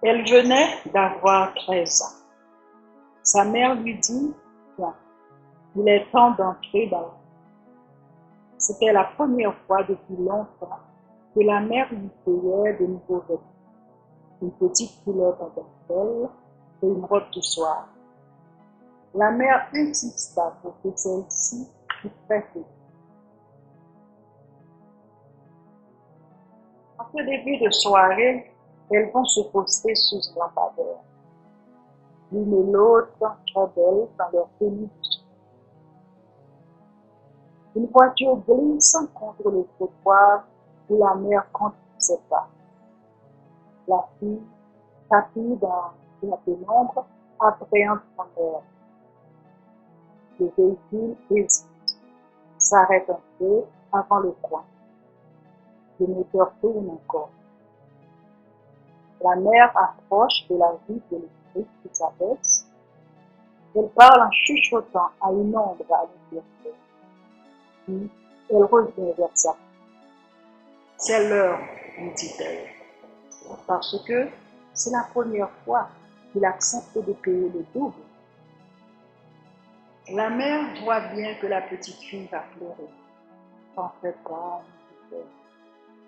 Elle venait d'avoir 13 ans. Sa mère lui dit: Viens, il est temps d'entrer dans la vie. C'était la première fois depuis longtemps que la mère lui payait de nouveaux vêtements, une petite culotte en dentelle et une robe de soir. La mère insista pour que celle-ci fût prête. En ce début de soirée, elles vont se poster sous un lampadaire, l'une et l'autre très belles dans leur tenue. Une voiture glisse contre le trottoir où la mère compte ses pas. La fille, tapie dans la pénombre, appréhende son mère. Le véhicule hésite, s'arrête un peu avant le coin. Le moteur tourne encore. La mère approche de la vitre électrique qui s'abaisse. Elle parle en chuchotant à une ombre à l'intérieur. Puis, elle revient vers sa fille. C'est l'heure, lui dit-elle, parce que c'est la première fois qu'il accepte de payer le double. La mère voit bien que la petite fille va pleurer. T'en fais pas, dit-elle.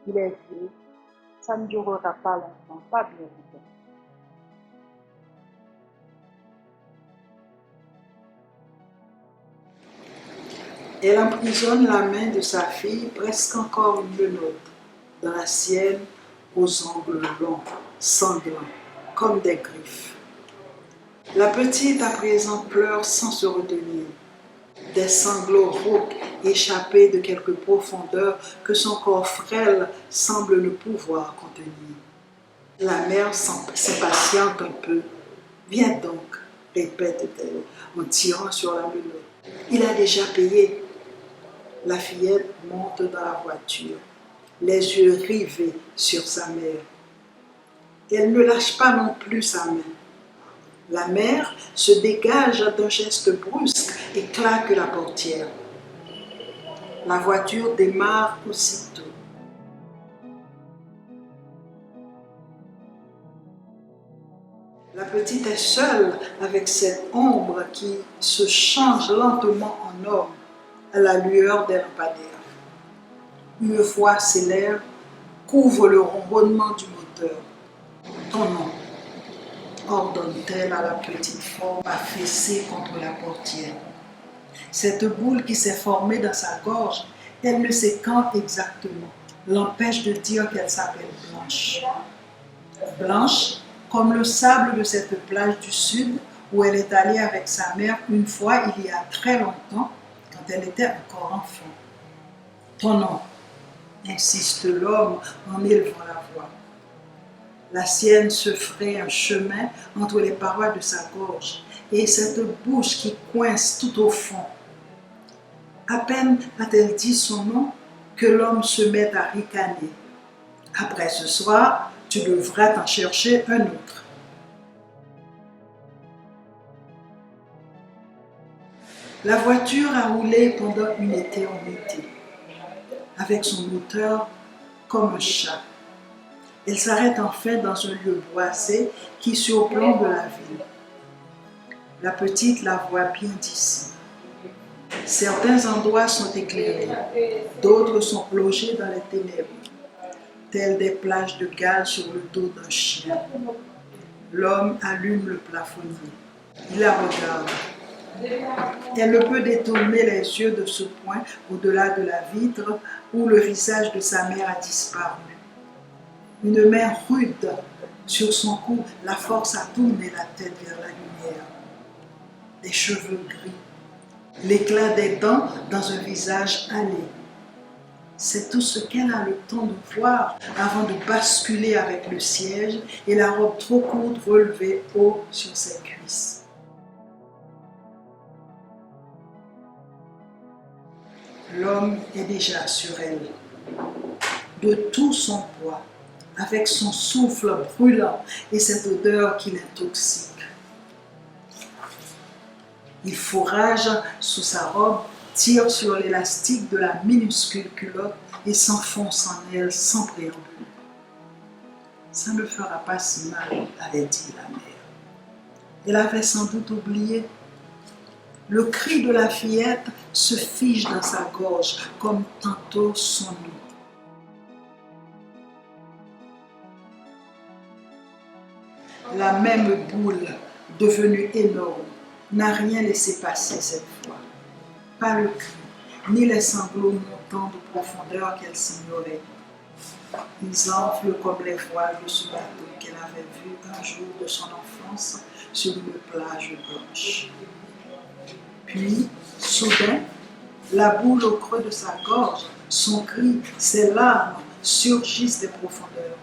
Il est vieux, ça ne durera pas longtemps, pas bien longtemps. Elle emprisonne la main de sa fille, presque encore une menotte, dans la sienne, aux ongles longs, sanglants, comme des griffes. La petite, à présent, pleure sans se retenir. Des sanglots rauques échappés de quelque profondeur que son corps frêle semble ne pouvoir contenir. La mère s'impatiente un peu. Viens donc, répète-t-elle en tirant sur la menotte. Il a déjà payé. La fillette monte dans la voiture, les yeux rivés sur sa mère. Elle ne lâche pas non plus sa main. La mère se dégage d'un geste brusque et claque la portière. La voiture démarre aussitôt. La petite est seule avec cette ombre qui se change lentement en homme à la lueur des lampadaires. Une voix s'élève, couvre le ronronnement du moteur. Ton nom, ordonne-t-elle à la petite forme affaissée contre la portière. Cette boule qui s'est formée dans sa gorge, elle ne sait quand exactement, l'empêche de dire qu'elle s'appelle Blanche. Blanche, comme le sable de cette plage du sud où elle est allée avec sa mère une fois il y a très longtemps, quand elle était encore enfant. Ton nom, insiste l'homme en élevant la voix. La sienne se ferait un chemin entre les parois de sa gorge et cette bouche qui coince tout au fond. À peine a-t-elle dit son nom que l'homme se met à ricaner. Après ce soir, tu devras t'en chercher un autre. La voiture a roulé pendant une éternité, avec son moteur comme un chat. Elle s'arrête enfin dans un lieu boisé qui surplombe la ville. La petite la voit bien d'ici. Certains endroits sont éclairés, d'autres sont plongés dans les ténèbres, telles des plages de gaz sur le dos d'un chien. L'homme allume le plafonnier. Il la regarde. Elle ne peut détourner les yeux de ce point au-delà de la vitre où le visage de sa mère a disparu. Une main rude sur son cou la force à tourner la tête vers la lumière. Des cheveux gris, l'éclat des dents dans un visage hâlé. C'est tout ce qu'elle a le temps de voir avant de basculer avec le siège et la robe trop courte relevée haut sur ses cuisses. L'homme est déjà sur elle, de tout son poids, avec son souffle brûlant et cette odeur qui l'intoxique. Il fourrage sous sa robe, tire sur l'élastique de la minuscule culotte et s'enfonce en elle sans préambule. Ça ne fera pas si mal, avait dit la mère. Elle avait sans doute oublié. Le cri de la fillette se fige dans sa gorge, comme tantôt son nom. La même boule, devenue énorme, n'a rien laissé passer cette fois. Pas le cri, ni les sanglots montants de profondeur qu'elle s'ignorait. Ils enflent comme les voiles de ce bateau qu'elle avait vu un jour de son enfance sur une plage blanche. Puis, soudain, la boule au creux de sa gorge, son cri, ses larmes surgissent des profondeurs.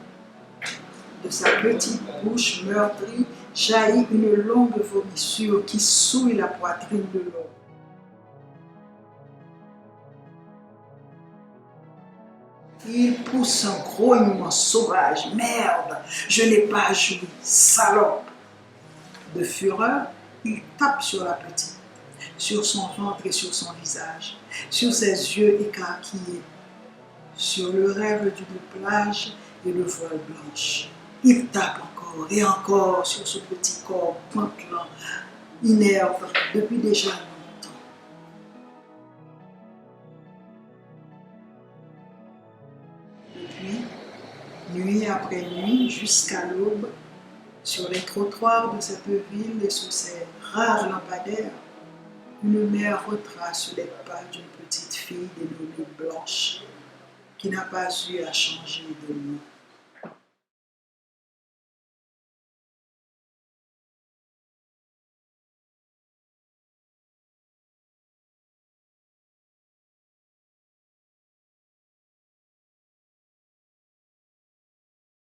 De sa petite bouche meurtrie jaillit une longue vomissure qui souille la poitrine de l'eau. Il pousse un grognement sauvage. Merde, je n'ai pas joui, salope. De fureur, il tape sur la petite, sur son ventre et sur son visage, sur ses yeux écarquillés, sur le rêve d'une plage et le voile blanche. Il tape encore et encore sur ce petit corps pantelant, inerte depuis déjà longtemps. Depuis, nuit après nuit, jusqu'à l'aube, sur les trottoirs de cette ville et sous ces rares lampadaires, une mère retrace les pas d'une petite fille dénommée Blanche, qui n'a pas eu à changer de nom.